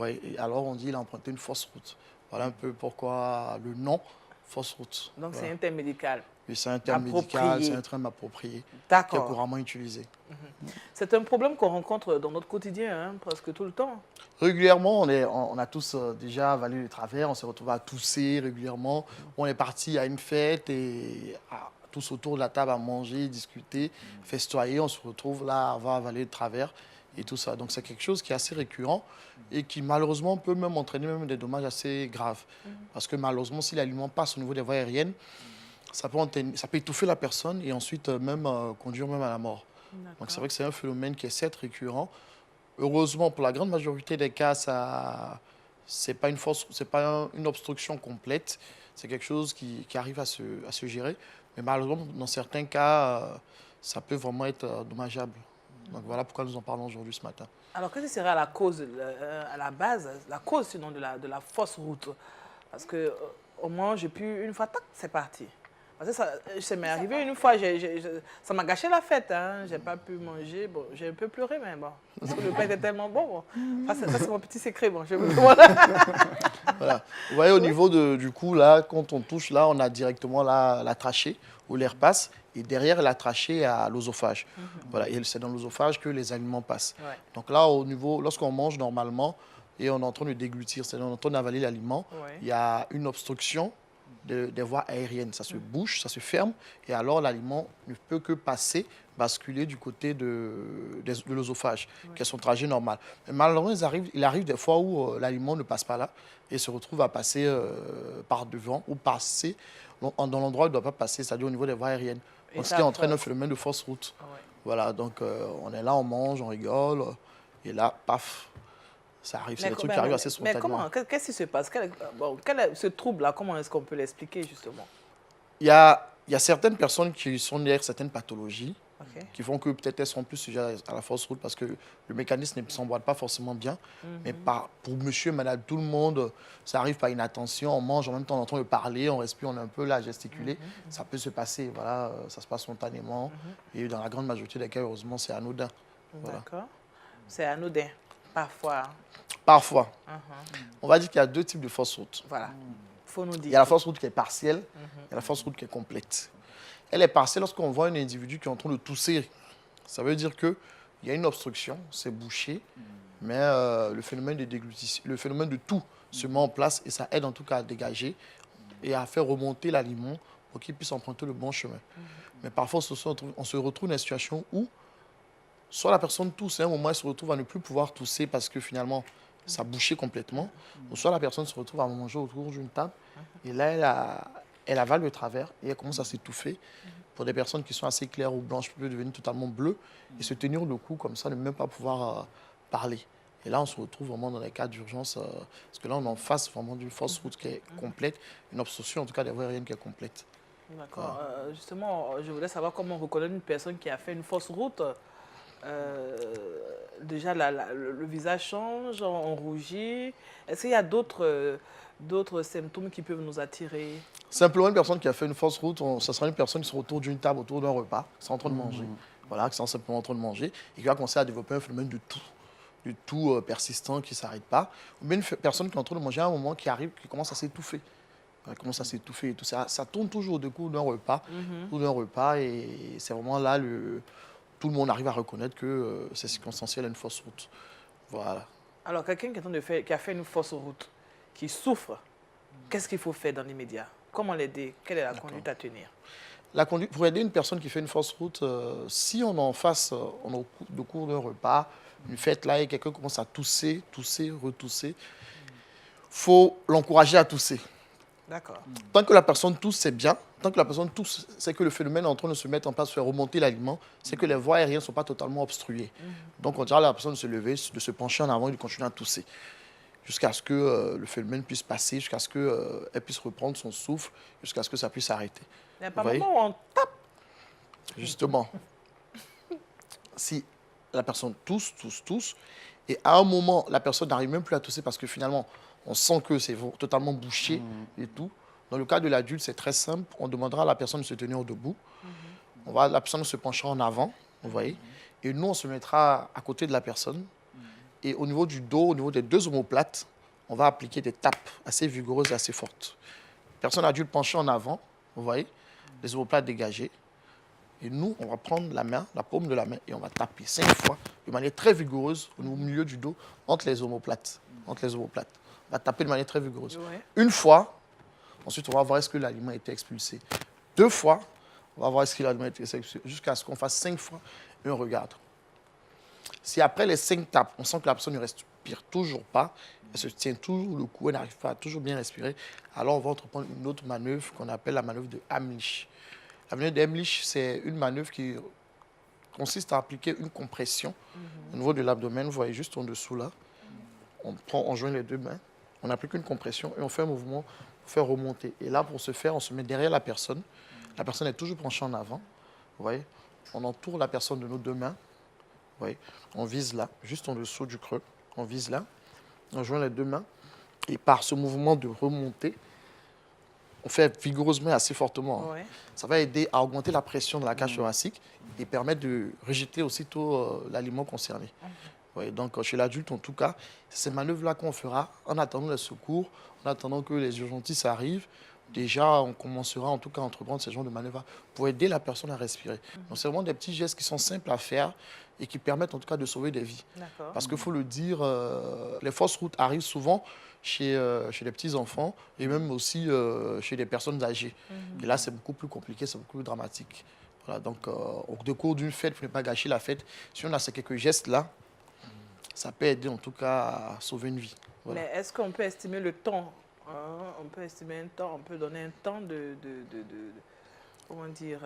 Ouais, et alors on dit qu'il a emprunté une fausse route. Voilà un peu pourquoi le nom fausse route. Donc voilà. c'est un terme médical. Oui, c'est un terme médical, c'est un terme approprié, qui est couramment utilisé. C'est un problème qu'on rencontre dans notre quotidien, hein, presque tout le temps. Régulièrement, on a tous déjà avalé le travers, on s'est retrouvé à tousser régulièrement. On est parti à une fête et tous autour de la table à manger, discuter, festoyer, on se retrouve là à avoir avalé le travers et tout ça. Donc c'est quelque chose qui est assez récurrent et qui malheureusement peut même entraîner même des dommages assez graves. Parce que malheureusement, si l'aliment passe au niveau des voies aériennes, ça peut étouffer la personne et ensuite même conduire même à la mort. Donc c'est vrai que c'est un phénomène qui est certes récurrent. Heureusement, pour la grande majorité des cas, c'est pas une obstruction complète. C'est quelque chose qui arrive à se gérer. Mais malheureusement, dans certains cas, ça peut vraiment être dommageable. Donc voilà pourquoi nous en parlons aujourd'hui ce matin. Alors, qu'est-ce qui serait la cause, à la base, la cause sinon de la fausse route? Parce que au moins, j'ai pu, une fois, tac, c'est parti. Parce que ça m'est arrivé une fois, ça m'a gâché la fête. Hein. Je n'ai pas pu manger. Bon, j'ai un peu pleuré, mais bon. Parce que le pain était tellement bon. Ça, c'est mon petit secret. Bon, Voilà. Vous voyez, au niveau du cou, là, quand on touche, là, on a directement la trachée où l'air passe. Et derrière la trachée, à l'œsophage. Voilà. Et c'est dans l'œsophage que les aliments passent. Ouais. Donc là, au niveau, lorsqu'on mange normalement et on est en train de déglutir, c'est-à-dire on est en train d'avaler l'aliment, il y a une obstruction des voies aériennes. Ça se bouche, ça se ferme, et alors l'aliment ne peut que passer, basculer du côté de l'œsophage, qui est son trajet normal. Mais malheureusement, il arrive des fois où l'aliment ne passe pas là et se retrouve à passer par devant ou passer dans l'endroit où il ne doit pas passer, c'est-à-dire au niveau des voies aériennes. Donc, ce qui entraîne un phénomène de fausse route. Voilà, donc on est là, on mange, on rigole, et là, paf, ça arrive. C'est des trucs qui arrivent assez spontanément. Mais comment, qu'est-ce qui se passe? Ce trouble-là, comment est-ce qu'on peut l'expliquer, justement? Il y a certaines personnes qui sont derrière certaines pathologies qui font que peut-être elles sont plus sujettes à la fausse route parce que le mécanisme ne s'emboîte pas forcément bien. Mais pour monsieur, madame, tout le monde, ça arrive par inattention. On mange en même temps, on est en train de parler, on respire, on est un peu là, gesticuler. Ça peut se passer, voilà, ça se passe spontanément. Et dans la grande majorité des cas, heureusement, c'est anodin. Voilà. D'accord. C'est anodin, parfois. Parfois. On va dire qu'il y a deux types de fausses routes. Voilà. Faut nous dire. Il y a la fausse route qui est partielle, il y a la fausse route qui est complète. Elle est partielle lorsqu'on voit un individu qui est en train de tousser. Ça veut dire qu'il y a une obstruction, c'est bouché, mais le phénomène de déglutition, le phénomène de toux se met en place et ça aide en tout cas à dégager et à faire remonter l'aliment pour qu'il puisse emprunter le bon chemin. Mais parfois, on se retrouve dans une situation où soit la personne tousse, à un moment, elle se retrouve à ne plus pouvoir tousser parce que finalement, ça a bouché complètement, ou soit la personne se retrouve à manger autour d'une table et là, elle avale le travers et elle commence à s'étouffer. Pour des personnes qui sont assez claires ou blanches, peut devenir totalement bleues et se tenir le cou comme ça, ne même pas pouvoir parler. Et là, on se retrouve vraiment dans les cas d'urgence, parce que là, on est en face vraiment d'une fausse route qui est complète, une obstruction en tout cas des voies aériennes qui est complète. D'accord. Justement, je voulais savoir comment on reconnaît une personne qui a fait une fausse route. Déjà, le visage change, on rougit. Est-ce qu'il y a d'autres symptômes qui peuvent nous attirer? Simplement, une personne qui a fait une fausse route, ça sera une personne qui sera autour d'une table, autour d'un repas, qui sera en train de manger. Voilà, qui sera simplement en train de manger et qui va commencer à développer un phénomène du tout persistant qui ne s'arrête pas. Ou bien une personne qui est en train de manger à un moment qui arrive, qui commence à s'étouffer. Elle commence à s'étouffer et tout ça. Ça tourne toujours au cours d'un repas, et c'est vraiment là, tout le monde arrive à reconnaître que c'est circonstanciel à une fausse route. Voilà. Alors, quelqu'un qui a fait une fausse route, qui souffre, qu'est-ce qu'il faut faire dans l'immédiat? Comment l'aider? Quelle est la conduite à tenir? La conduite, pour aider une personne qui fait une fausse route, si on est en face, on est au cours d'un repas, une fête là, et quelqu'un commence à tousser, retousser, faut l'encourager à tousser. D'accord. Tant que la personne tousse, c'est bien. Tant que la personne tousse, c'est que le phénomène est en train de se mettre en place, faire remonter l'aliment, c'est que les voies aériennes ne sont pas totalement obstruées. Donc, on dira à la personne de se lever, de se pencher en avant et de continuer à tousser. Jusqu'à ce que le phénomène puisse passer, jusqu'à ce qu'elle puisse reprendre son souffle, jusqu'à ce que ça puisse s'arrêter. Il n'y a pas de moment où on tape. Justement, si la personne tousse, et à un moment, la personne n'arrive même plus à tousser parce que finalement, on sent que c'est totalement bouché et tout. Dans le cas de l'adulte, c'est très simple. On demandera à la personne de se tenir debout. La personne se penchera en avant, vous voyez. Et nous, on se mettra à côté de la personne. Et au niveau du dos, au niveau des deux omoplates, on va appliquer des tapes assez vigoureuses et assez fortes. Personne adulte penchée en avant, vous voyez, les omoplates dégagées. Et nous, on va prendre la main, la paume de la main, et on va taper 5 fois, de manière très vigoureuse, au milieu du dos, entre les omoplates. On va taper de manière très vigoureuse. Ouais. Une fois, ensuite, on va voir est-ce que l'aliment a été expulsé. 2 fois, on va voir est-ce que l'aliment a été expulsé, jusqu'à ce qu'on fasse 5 fois, et on regarde. Si après les 5 tapes, on sent que la personne ne respire toujours pas, elle se tient toujours le cou, elle n'arrive pas à toujours bien respirer, alors on va entreprendre une autre manœuvre qu'on appelle la manœuvre de Heimlich. La manœuvre de Heimlich, c'est une manœuvre qui consiste à appliquer une compression au niveau de l'abdomen. Vous voyez juste en dessous là. On joint les deux mains, on applique une compression et on fait un mouvement pour faire remonter. Et là, pour ce faire, on se met derrière la personne. La personne est toujours penchée en avant. Vous voyez, on entoure la personne de nos deux mains. Vous voyez, on vise là, juste en dessous du creux. On vise là, on joint les deux mains. Et par ce mouvement de remontée, on fait vigoureusement et assez fortement. Ouais. Ça va aider à augmenter la pression de la cage thoracique et permettre de rejeter aussitôt l'aliment concerné. Ouais, donc, chez l'adulte, en tout cas, c'est ces manœuvres-là qu'on fera en attendant les secours, en attendant que les urgentistes arrivent. Déjà, on commencera en tout cas à entreprendre ce genre de manœuvres pour aider la personne à respirer. Donc, c'est vraiment des petits gestes qui sont simples à faire et qui permettent en tout cas de sauver des vies. Parce qu'il faut le dire, les fausses routes arrivent souvent chez les petits-enfants et même aussi chez les personnes âgées. Et là, c'est beaucoup plus compliqué, c'est beaucoup plus dramatique. Voilà, donc, au cours d'une fête, pour ne pas gâcher la fête, si on a ces quelques gestes-là, ça peut aider en tout cas à sauver une vie. Voilà. Mais est-ce qu'on peut estimer le temps, hein? On peut estimer un temps, on peut donner un temps comment dire,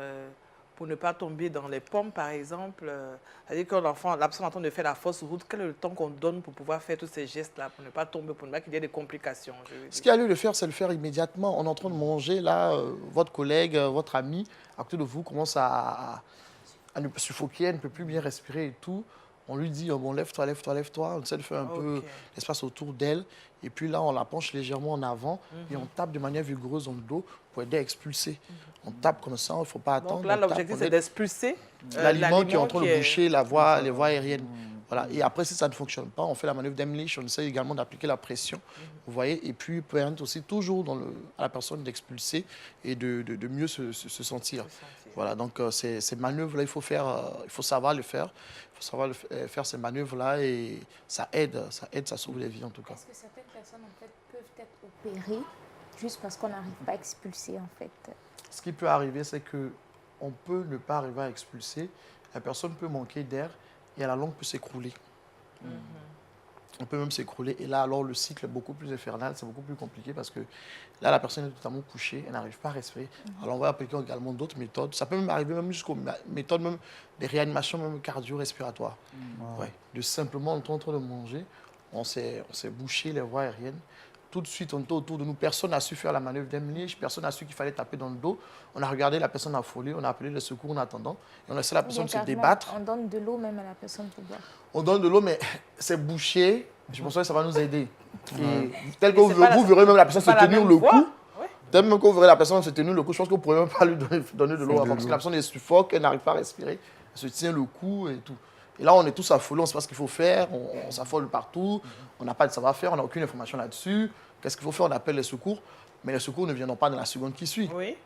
pour ne pas tomber dans les pommes, par exemple. C'est-à-dire que la personne est en train de faire la fausse route, quel est le temps qu'on donne pour pouvoir faire tous ces gestes-là, pour ne pas tomber, pour ne pas qu'il y ait des complications? Ce qu'il y a lieu de faire, c'est le faire immédiatement. On est en train de manger, là, votre collègue, votre ami, à côté de vous, commence à ne suffoquer, elle ne peut plus bien respirer et tout. On lui dit, bon, lève-toi, lève-toi, lève-toi. On essaie de faire un peu l'espace autour d'elle. Et puis là, on la penche légèrement en avant et on tape de manière vigoureuse dans le dos pour aider à expulser. On tape comme ça, il ne faut pas attendre. Donc là, l'objectif, c'est d'expulser l'aliment qui est en train de boucher les voies aériennes. Voilà. Et après, si ça ne fonctionne pas, on fait la manœuvre d'Heimlich. On essaie également d'appliquer la pression. Vous voyez, et puis permettre aussi toujours à la personne d'expulser et de mieux se sentir. Voilà, donc ces manœuvres-là, il faut savoir le faire. Il faut savoir faire ces manœuvres-là et ça aide, ça sauve les vies en tout cas. Est-ce que certaines personnes en fait, peuvent être opérées juste parce qu'on n'arrive pas à expulser en fait? Ce qui peut arriver, c'est qu'on peut ne pas arriver à expulser, la personne peut manquer d'air et à la longue peut s'écrouler. On peut même s'écrouler et là alors le cycle est beaucoup plus infernal, c'est beaucoup plus compliqué parce que là la personne est totalement couchée, elle n'arrive pas à respirer. Alors on va appliquer également d'autres méthodes. Ça peut même arriver même jusqu'aux méthodes même des réanimations même cardio-respiratoires. Ouais. De simplement en train de manger, on s'est bouché les voies aériennes. Tout de suite, on était autour de nous. Personne n'a su faire la manœuvre d'Heimlich. Personne n'a su qu'il fallait taper dans le dos. On a regardé la personne affolée. On a appelé les secours en attendant. Et on a laissé la personne se débattre. On donne de l'eau même à la personne pour boire. On donne de l'eau, mais c'est bouché. Je pense que ça va nous aider. Et tel que vous verrez même la personne se tenir le cou. Même quand vous verrez la personne se tenir le cou, je pense que vous ne pourrez même pas lui donner de l'eau parce que la personne est suffoque, elle n'arrive pas à respirer, elle se tient le cou et tout. Et là, on est tous affolés, on ne sait pas ce qu'il faut faire, on s'affole partout, on n'a pas de savoir-faire, on n'a aucune information là-dessus. Qu'est-ce qu'il faut faire? On appelle les secours, mais les secours ne viendront pas dans la seconde qui suit. Oui.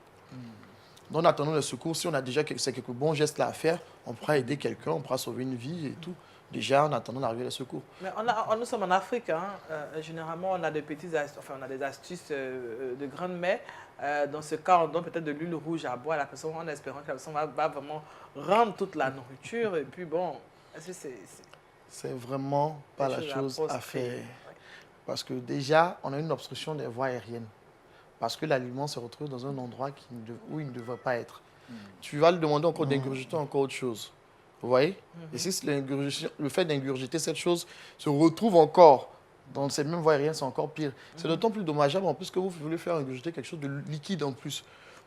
Donc, en attendant les secours, si on a déjà quelques bons gestes là à faire, on pourra aider quelqu'un, on pourra sauver une vie et tout. Déjà, en attendant l'arrivée des secours. Mais nous sommes en Afrique, hein. Généralement on a des on a des astuces de grande-mère. Dans ce cas, on donne peut-être de l'huile rouge à boire à la personne en espérant que la personne va vraiment rendre toute la nourriture. Et puis bon, c'est vraiment pas la chose à faire. Ouais. Parce que déjà, on a une obstruction des voies aériennes. Parce que l'aliment se retrouve dans un endroit où il ne devrait pas être. Tu vas lui demander encore d'ingurgiter encore autre chose. Vous voyez? Et si le fait d'ingurgiter cette chose se retrouve encore dans ces mêmes voies aériennes, c'est encore pire. C'est d'autant plus dommageable en plus que vous voulez faire ingurgiter quelque chose de liquide en plus.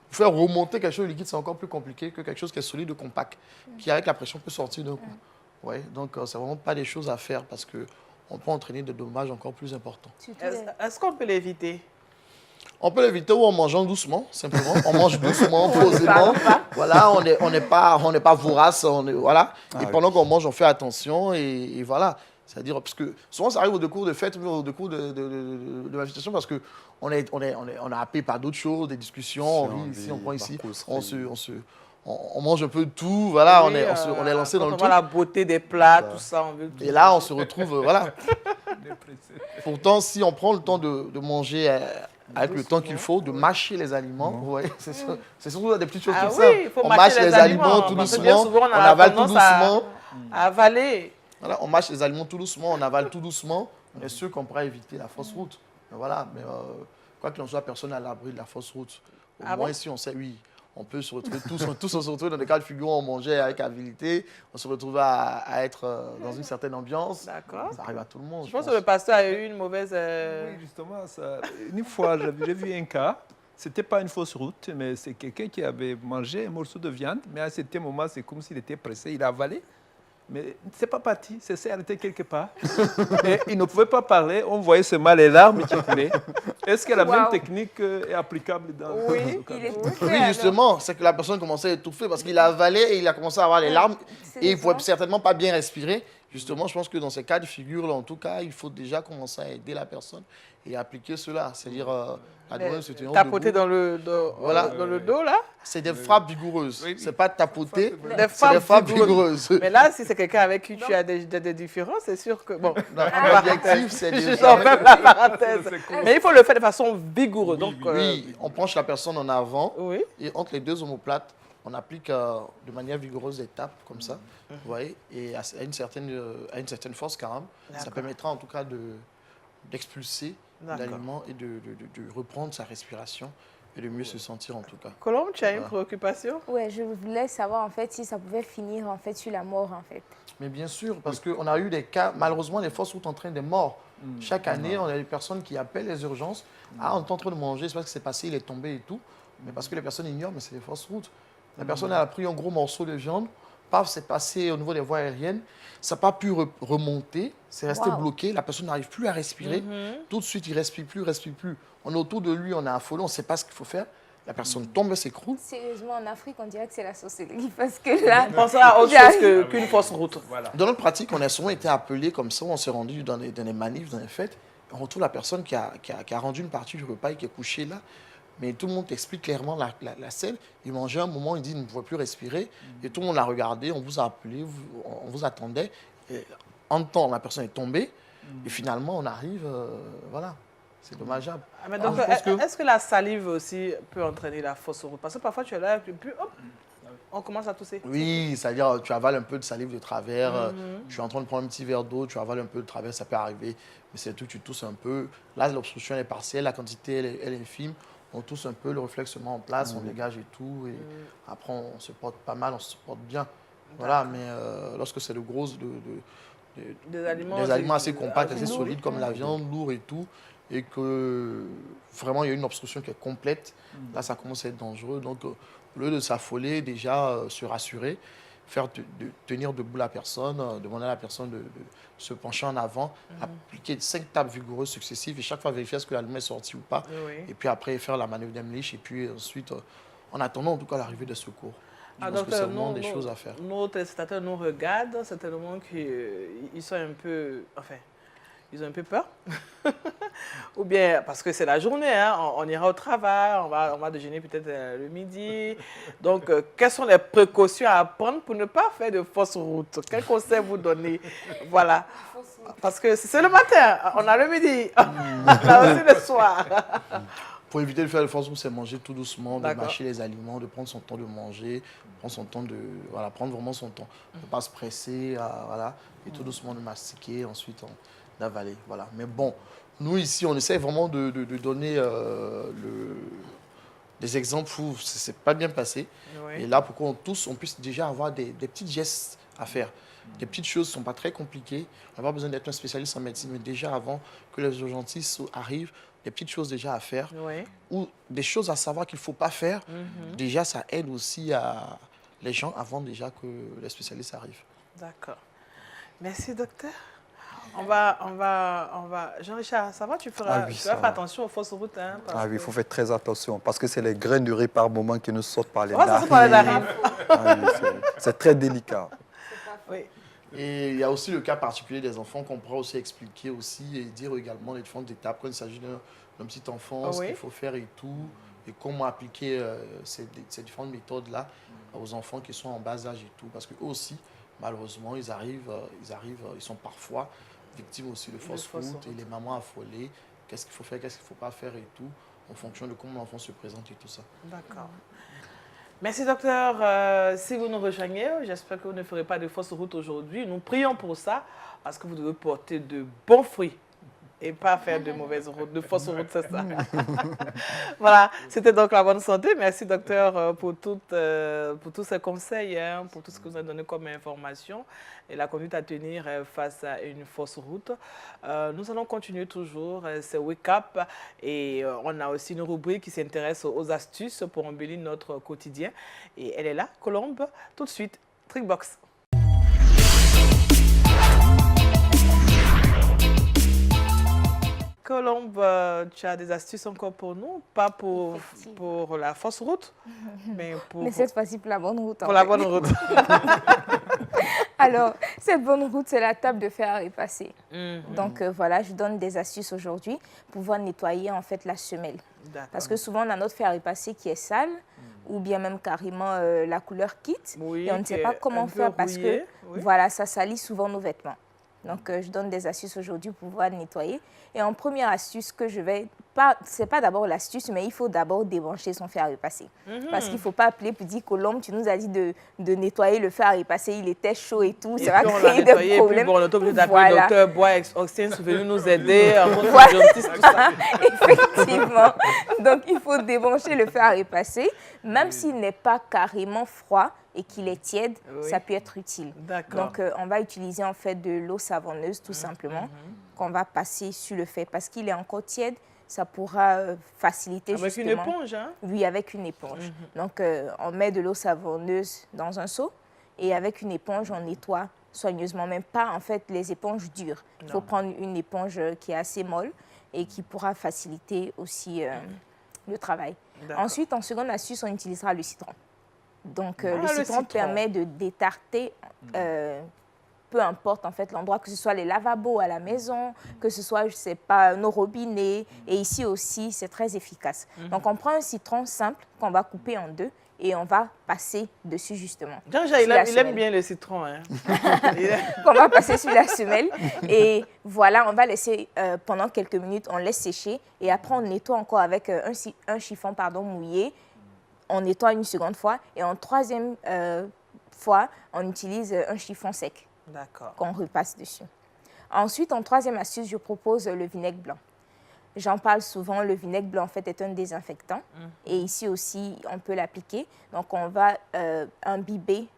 Faire remonter quelque chose de liquide, c'est encore plus compliqué que quelque chose qui est solide ou compact, qui avec la pression peut sortir d'un coup. Ouais, donc, c'est vraiment pas des choses à faire parce qu'on peut entraîner des dommages encore plus importants. Est-ce qu'on peut l'éviter? On peut l'éviter ou en mangeant doucement, simplement. On mange doucement, posément. Voilà, on n'est pas vorace. Voilà. Et pendant qu'on mange, on fait attention et voilà. C'est-à-dire, parce que souvent, ça arrive au cours de fête, au cours de manifestation, parce qu'on est happé par d'autres choses, des discussions, on rit ici, on prend ici, on mange un peu de tout, voilà, Oui, on est lancé dans le truc. truc. La beauté des plats, tout ça, on veut tout. Et là, on se retrouve, voilà. Pourtant, si on prend le temps de manger avec le temps qu'il faut, de mâcher les aliments, ouais, c'est surtout des petites choses comme ça. Il faut On mâche les aliments tout parce que bien doucement, souvent, on avale tout doucement. À avaler. Voilà, on mâche les aliments tout doucement, on avale tout doucement. On est sûr qu'on pourra éviter la fausse route. Mais voilà, mais quoi qu'il en soit, personne n'est à l'abri de la fausse route. Au moins, ici, on sait, oui, on peut se retrouver tous on se retrouve dans des cas de figure où on mangeait avec avidité, on se retrouve à être dans une certaine ambiance. D'accord. Ça arrive à tout le monde. Je pense que le pasteur a eu une mauvaise... Oui, justement, une fois, j'ai vu un cas. Ce n'était pas une fausse route, mais c'est quelqu'un qui avait mangé un morceau de viande, mais à ce moment, c'est comme s'il était pressé, il a avalé. Mais c'est pas parti, c'est s'est arrêté quelque part. Et il ne pouvait pas parler, on voyait seulement les larmes qui coulaient. Est-ce que la même technique est applicable dans Oui, il est Oui, justement, c'est que la personne commençait à étouffer parce qu'il a avalé et il a commencé à avoir les larmes et il ne pouvait certainement pas bien respirer. Justement, je pense que dans ces cas de figure, là, en tout cas, il faut déjà commencer à aider la personne et appliquer cela. C'est-à-dire, tapoter dans le dos, là. C'est des frappes vigoureuses. Oui. C'est pas tapoter, Des c'est des frappes vigoureuses. Mais là, si c'est quelqu'un avec qui tu as des différences, c'est sûr que... Bon, L'objectif, c'est je de... sors même la parenthèse. Mais il faut le faire de façon vigoureuse. Donc, Oui, on penche la personne en avant oui. et entre les deux omoplates, on applique de manière vigoureuse des tapes comme ça, vous voyez, et à une certaine force quand même. Ça permettra en tout cas d'expulser l'aliment et de reprendre sa respiration et de mieux se sentir en tout cas. Colombe, tu as une préoccupation? Ouais, je voulais savoir en fait si ça pouvait finir en fait sur la mort en fait. Mais bien sûr, parce qu'on a eu des cas, malheureusement, les fausses routes entraînent des morts. Chaque année, on a des personnes qui appellent les urgences. Ah, on est en train de manger, c'est parce que c'est passé, il est tombé et tout. Mais parce que les personnes ignorent, mais c'est des fausses routes. La personne a pris un gros morceau de viande, paf, c'est passé au niveau des voies aériennes, ça n'a pas pu remonter, c'est resté bloqué, la personne n'arrive plus à respirer. Tout de suite, il ne respire plus. On est autour de lui, on est affolé, on ne sait pas ce qu'il faut faire. La personne tombe et s'écroule. Sérieusement, en Afrique, on dirait que c'est la sorcellerie parce que là... On pense à autre chose qu'une fausse route. Voilà. Dans notre pratique, on a souvent été appelés comme ça, on s'est rendu dans des manifs, dans les fêtes, on retrouve la personne qui a rendu une partie du repas et qui est couchée là. Mais tout le monde t'explique clairement la scène. Il mangeait un moment, il dit qu'il ne pouvait plus respirer. Et tout le monde l'a regardé, on vous a appelé, on vous attendait. Et en temps, la personne est tombée. Et finalement, on arrive, voilà. C'est dommageable. Mais donc, est-ce que la salive aussi peut entraîner la fausse route? Parce que parfois, tu es là, et puis hop, on commence à tousser. Oui, c'est-à-dire tu avales un peu de salive de travers, tu es en train de prendre un petit verre d'eau, tu avales un peu de travers, ça peut arriver. Mais c'est tout, tu tousses un peu. Là, l'obstruction est partielle, la quantité, elle est infime. On tousse un peu, le réflexe se met en place, on dégage et tout. Et après, on se porte pas mal, on se porte bien. Voilà, mais lorsque c'est de grosses... Des aliments assez compacts, assez solides comme la viande, lourd et tout, et que vraiment il y a une obstruction qui est complète, là ça commence à être dangereux. Donc au lieu de s'affoler, déjà se rassurer, tenir debout la personne, demander à la personne de se pencher en avant, appliquer 5 tapes vigoureuses successives et chaque fois vérifier est-ce que la lumière est sortie ou pas. Oui. Et puis après faire la manœuvre d'Emlich et puis ensuite, en attendant en tout cas l'arrivée des secours. Je pense que c'est vraiment des choses à faire. Nos téléspectateurs nous regardent, certainement qu'ils sont un peu... Enfin, ils ont un peu peur. Ou bien parce que c'est la journée, hein, on ira au travail, on va déjeuner peut-être le midi. Donc, quelles sont les précautions à prendre pour ne pas faire de fausses routes? Quel conseil vous donnez? Voilà. Parce que c'est le matin, on a le midi, on a aussi le soir. Pour éviter de faire de fausses routes, c'est manger tout doucement, de D'accord. mâcher les aliments, de prendre son temps de manger, prendre son temps de... Voilà, prendre vraiment son temps. Ne pas se presser, voilà, et tout doucement de mastiquer, ensuite d'avaler, voilà. Mais bon, nous ici, on essaie vraiment de donner des exemples où c'est pas bien passé. Oui. Et là, pour qu'on tous, on puisse déjà avoir des petits gestes à faire. Des petites choses ne sont pas très compliquées. On n'a pas besoin d'être un spécialiste en médecine, mais déjà avant que les urgentistes arrivent, des petites choses déjà à faire. Oui. Ou des choses à savoir qu'il ne faut pas faire. Déjà, ça aide aussi les gens avant déjà que les spécialistes arrivent. D'accord. Merci, docteur. On va... Jean-Richard, ça va? Tu vas faire attention aux fausses routes. Hein, Ah oui, il faut faire très attention parce que c'est les graines de riz par moment qui nous sortent par les ça narines. sort par les narines. Ah oui, c'est très délicat. Oui. Et il y a aussi le cas particulier des enfants qu'on pourra aussi expliquer aussi et dire également les différentes étapes quand il s'agit d'un petit enfant, ce qu'il faut faire et tout, et comment appliquer ces différentes méthodes-là aux enfants qui sont en bas âge et tout. Parce qu'eux aussi, malheureusement, ils sont parfois victimes aussi de fausses routes et les mamans affolées. Qu'est-ce qu'il faut faire, qu'est-ce qu'il ne faut pas faire et tout, en fonction de comment l'enfant se présente et tout ça. D'accord. Merci, docteur. Si vous nous rejoignez, j'espère que vous ne ferez pas de fausses routes aujourd'hui. Nous prions pour ça, parce que vous devez porter de bons fruits et pas faire de mauvaises routes, de fausses routes, c'est ça. Voilà, c'était donc la bonne santé. Merci, docteur, pour tous ces conseils, hein, pour tout ce que vous avez donné comme information et la conduite à tenir face à une fausse route. Nous allons continuer toujours, c'est Wake Up, et on a aussi une rubrique qui s'intéresse aux astuces pour embellir notre quotidien. Et elle est là, Colombe, tout de suite, Trickbox. Colombe, tu as des astuces encore pour nous, pas pour la fausse route, mais cette fois-ci pour la bonne route. Pour la bonne route. Alors, cette bonne route, c'est la table de fer à repasser. Donc voilà, je donne des astuces aujourd'hui pour pouvoir nettoyer en fait la semelle. Parce que souvent, on a notre fer à repasser qui est sale, ou bien même carrément la couleur quitte, et on ne sait pas comment faire parce que voilà, ça salit souvent nos vêtements. Donc, je donne des astuces aujourd'hui pour pouvoir nettoyer. Et en première astuce que je vais... C'est pas d'abord l'astuce, mais il faut d'abord débrancher son fer à repasser. Parce qu'il ne faut pas appeler pour dire Colombe, tu nous as dit de nettoyer le fer à repasser, il était chaud et tout. Ça va créer des problèmes. Et puis, on est obligé d'appeler le docteur Bois Oxen, venu nous aider. Tout ça. Effectivement. Donc, il faut débrancher le fer à repasser. Même s'il n'est pas carrément froid et qu'il est tiède, ça peut être utile. Donc, on va utiliser en fait de l'eau savonneuse, tout simplement, qu'on va passer sur le fer. Parce qu'il est encore tiède, ça pourra faciliter justement... Avec une éponge, hein? Oui, avec une éponge. Donc, on met de l'eau savonneuse dans un seau et avec une éponge, on nettoie soigneusement. Même pas, en fait, les éponges dures. Il faut prendre une éponge qui est assez molle et qui pourra faciliter aussi le travail. Ensuite, en seconde astuce, on utilisera le citron. Donc, le citron permet de détarter... peu importe en fait l'endroit, que ce soit les lavabos à la maison, que ce soit, je sais pas, nos robinets. Et ici aussi, c'est très efficace. Donc, on prend un citron simple qu'on va couper en deux et on va passer dessus justement. Il aime bien le citron. Hein. On va passer sur la semelle et voilà, on va laisser pendant quelques minutes, on laisse sécher et après on nettoie encore avec un chiffon mouillé. On nettoie une seconde fois et en troisième fois, on utilise un chiffon sec. Qu'on repasse dessus. Ensuite, en troisième astuce, je propose le vinaigre blanc. J'en parle souvent, le vinaigre blanc en fait est un désinfectant et ici aussi on peut l'appliquer. Donc on va imbiber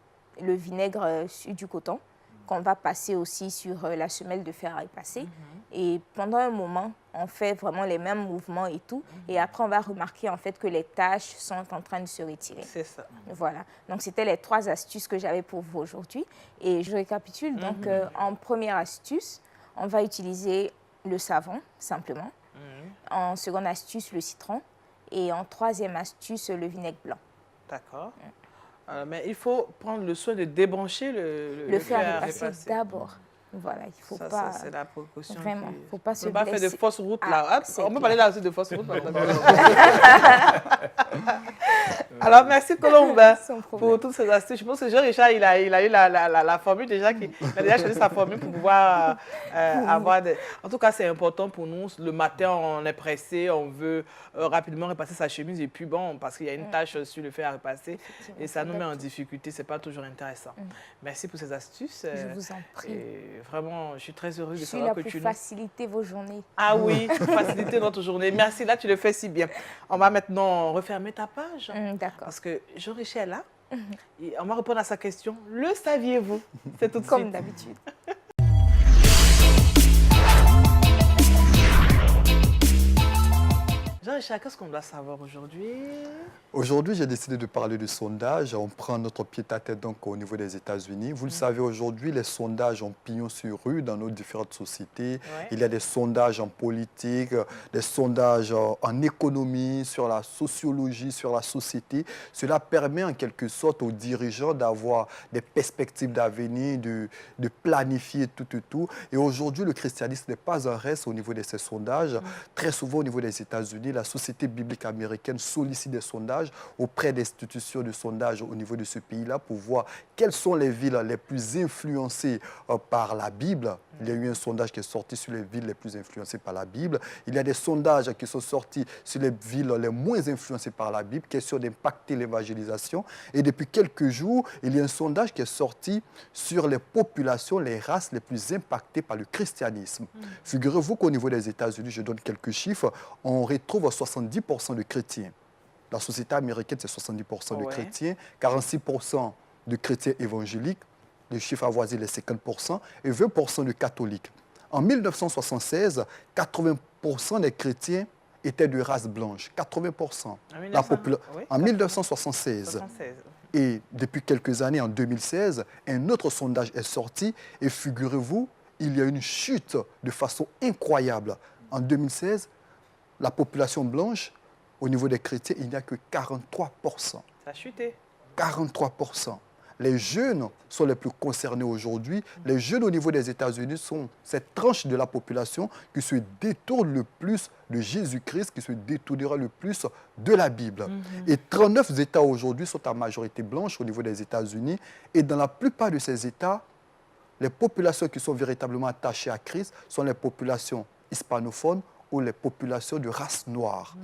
le vinaigre sur du coton qu'on va passer aussi sur la semelle de fer à repasser. Et pendant un moment, on fait vraiment les mêmes mouvements et tout. Et après, on va remarquer en fait que les taches sont en train de se retirer. C'est ça. Voilà. Donc, c'était les 3 astuces que j'avais pour vous aujourd'hui. Et je récapitule. Donc, en première astuce, on va utiliser le savon, simplement. En seconde astuce, le citron. Et en troisième astuce, le vinaigre blanc. D'accord. Mais il faut prendre le soin de débrancher le fer fer à à repasser repasser. d'abord. Voilà, il ne faut Ça, pas... c'est la précaution. Vraiment, il ne faut pas se On ne peut pas faire de blesser. fausses routes Ah, là. Hop, c'est on peut clair. parler là aussi de fausses routes. Alors, merci Colombe Sans pour problème. toutes ces astuces. Je pense que Jean-Richard, il a eu la formule déjà, il a déjà choisi sa formule pour pouvoir avoir des... En tout cas, c'est important pour nous. Le matin, on est pressé, on veut rapidement repasser sa chemise et puis bon, parce qu'il y a une tache sur le fer à repasser et ça nous met en difficulté. Ce n'est pas toujours intéressant. Merci pour ces astuces. Je vous en prie. Et vraiment, je suis très heureuse Je de suis savoir là que pour tu nous... faciliter vos journées. Ah oui, faciliter notre journée. Merci, là tu le fais si bien. On va maintenant refermer ta page. D'accord. Parce que Jean-Richard est là. Et on va répondre à sa question. Le saviez-vous? C'est tout de Comme suite. d'habitude. Jean-Richard, qu'est-ce qu'on doit savoir aujourd'hui? Aujourd'hui, j'ai décidé de parler de sondage. On prend notre pied-à-tête donc au niveau des États-Unis. Vous le savez, aujourd'hui, les sondages ont pignon sur rue dans nos différentes sociétés. Ouais. Il y a des sondages en politique, des sondages en économie, sur la sociologie, sur la société. Cela permet en quelque sorte aux dirigeants d'avoir des perspectives d'avenir, de planifier tout. Et aujourd'hui, le christianisme n'est pas un reste au niveau de ces sondages. Très souvent, au niveau des États-Unis, la Société biblique américaine sollicite des sondages auprès d'institutions de sondage au niveau de ce pays-là pour voir quelles sont les villes les plus influencées par la Bible. Il y a eu un sondage qui est sorti sur les villes les plus influencées par la Bible. Il y a des sondages qui sont sortis sur les villes les moins influencées par la Bible, question d'impacter l'évangélisation. Et depuis quelques jours, il y a un sondage qui est sorti sur les populations, les races les plus impactées par le christianisme. Figurez-vous qu'au niveau des États-Unis, je donne quelques chiffres, on retrouve 70% de chrétiens. La société américaine, c'est 70% de Ouais. chrétiens, 46% de chrétiens évangéliques, le chiffre avoisine les 50%, et 20% de catholiques. En 1976, 80% des chrétiens étaient de race blanche. 80%. Oui, En 1976. 76. Et depuis quelques années, en 2016, un autre sondage est sorti et figurez-vous, il y a une chute de façon incroyable. En 2016, la population blanche, au niveau des chrétiens, il n'y a que 43%. Ça a chuté. 43%. Les jeunes sont les plus concernés aujourd'hui. Les jeunes au niveau des États-Unis sont cette tranche de la population qui se détourne le plus de Jésus-Christ, qui se détournera le plus de la Bible. Et 39 États aujourd'hui sont à majorité blanche au niveau des États-Unis. Et dans la plupart de ces États, les populations qui sont véritablement attachées à Christ sont les populations hispanophones ou les populations de race noire.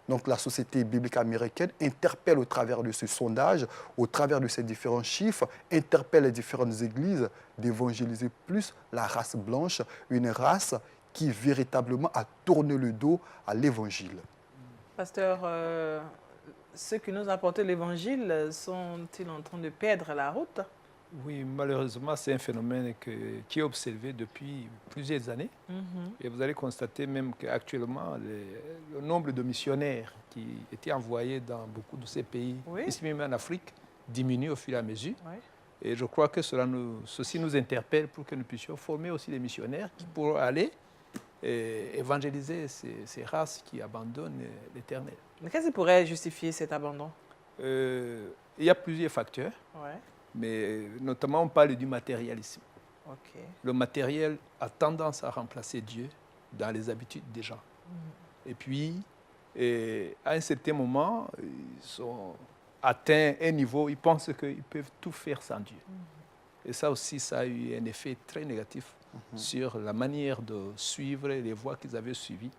Donc la Société biblique américaine interpelle au travers de ce sondage, au travers de ces différents chiffres, interpelle les différentes églises d'évangéliser plus la race blanche, une race qui véritablement a tourné le dos à l'évangile. Pasteur, ceux qui nous apportent l'évangile sont-ils en train de perdre la route? Oui, malheureusement, c'est un phénomène qui est observé depuis plusieurs années. Et vous allez constater même qu'actuellement, le nombre de missionnaires qui étaient envoyés dans beaucoup de ces pays, Oui. ici même en Afrique, diminue au fur et à mesure. Oui. Et je crois que ceci nous interpelle pour que nous puissions former aussi des missionnaires qui pourront aller évangéliser ces races qui abandonnent l'Éternel. Mais qu'est-ce qui pourrait justifier cet abandon? Il y a plusieurs facteurs, Ouais. mais notamment on parle du matérialisme. Ok. Le matériel a tendance à remplacer Dieu dans les habitudes des gens. Et puis, à un certain moment, ils sont atteints un niveau, ils pensent qu'ils peuvent tout faire sans Dieu. Et ça aussi, ça a eu un effet très négatif sur la manière de suivre les voies qu'ils avaient suivies.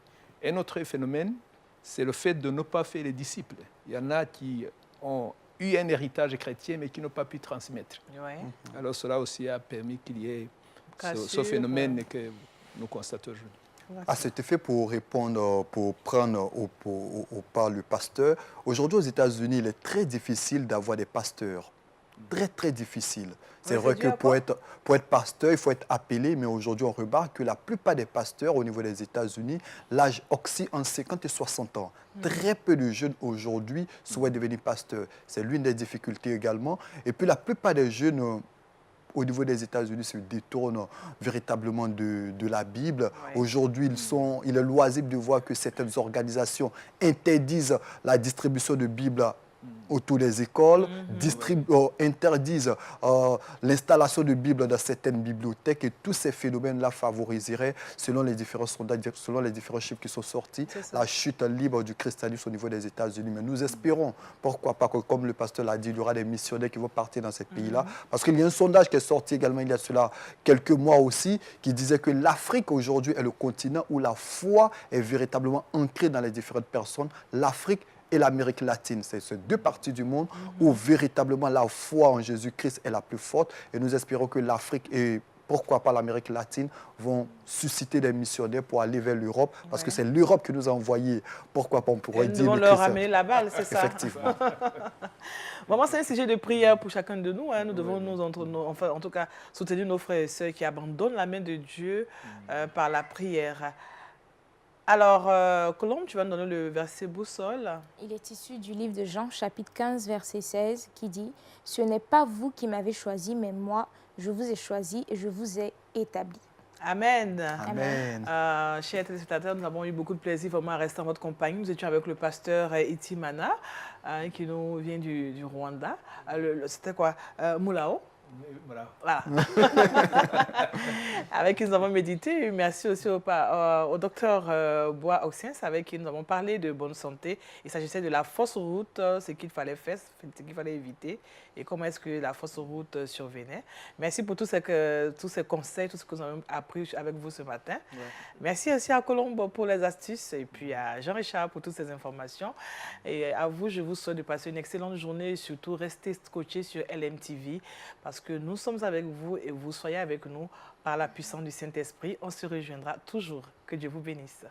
Un autre phénomène, c'est le fait de ne pas faire les disciples. Il y en a qui ont eu un héritage chrétien, mais qui n'ont pas pu transmettre. Ouais. Alors cela aussi a permis qu'il y ait ce Cassure, phénomène que nous constatons aujourd'hui. À cet effet, pour répondre, pour prendre au pas le pasteur, aujourd'hui aux États-Unis, il est très difficile d'avoir des pasteurs. Très, très difficile. C'est Oui, vrai c'est dû que à quoi? pour être pasteur, il faut être appelé, mais aujourd'hui, on remarque que la plupart des pasteurs au niveau des États-Unis, l'âge oscille entre 50 et 60 ans. Très peu de jeunes aujourd'hui souhaitent devenir pasteurs. C'est l'une des difficultés également. Et puis, la plupart des jeunes au niveau des États-Unis se détournent véritablement de la Bible. Ouais. Aujourd'hui, il est loisible de voir que certaines organisations interdisent la distribution de Bibles autour des écoles, interdisent l'installation de Bibles dans certaines bibliothèques, et tous ces phénomènes-là favoriseraient, selon les différents sondages, selon les différents chiffres qui sont sortis, C'est ça. la chute libre du christianisme au niveau des États-Unis. Mais nous espérons, pourquoi pas, que, comme le pasteur l'a dit, il y aura des missionnaires qui vont partir dans ces pays-là. Parce qu'il y a un sondage qui est sorti également il y a cela quelques mois aussi, qui disait que l'Afrique aujourd'hui est le continent où la foi est véritablement ancrée dans les différentes personnes. L'Afrique et l'Amérique latine. C'est ces deux parties du monde où véritablement la foi en Jésus-Christ est la plus forte. Et nous espérons que l'Afrique et pourquoi pas l'Amérique latine vont susciter des missionnaires pour aller vers l'Europe. Parce que c'est l'Europe qui nous a envoyés. Pourquoi pas, on pourrait Et nous dire... devons le leur Christ- ramener la balle, c'est ça? Effectivement. Vraiment, c'est un sujet de prière pour chacun de nous. Hein. Nous devons, enfin, en tout cas, soutenir nos frères et sœurs qui abandonnent la main de Dieu par la prière. Alors, Colombe, tu vas nous donner le verset boussole. Il est issu du livre de Jean, chapitre 15, verset 16, qui dit « Ce n'est pas vous qui m'avez choisi, mais moi, je vous ai choisi et je vous ai établi. Amen. Amen. Chers téléspectateurs, nous avons eu beaucoup de plaisir vraiment à rester en votre compagnie. Nous étions avec le pasteur Itimana, qui nous vient du Rwanda. C'était quoi? Moulao. Voilà. Voilà. Avec qui nous avons médité. Merci aussi au docteur Bois Oxiens, avec qui nous avons parlé de bonne santé. Il s'agissait de la fausse route, ce qu'il fallait faire, ce qu'il fallait éviter et comment est-ce que la fausse route survenait. Merci pour tous ces conseils, tout ce que nous avons appris avec vous ce matin. Ouais. Merci aussi à Colombe pour les astuces et puis à Jean-Richard pour toutes ces informations. Et à vous, je vous souhaite de passer une excellente journée et surtout restez scotchés sur LMTV parce que nous sommes avec vous et vous soyez avec nous par la puissance du Saint-Esprit. On se rejoindra toujours. Que Dieu vous bénisse.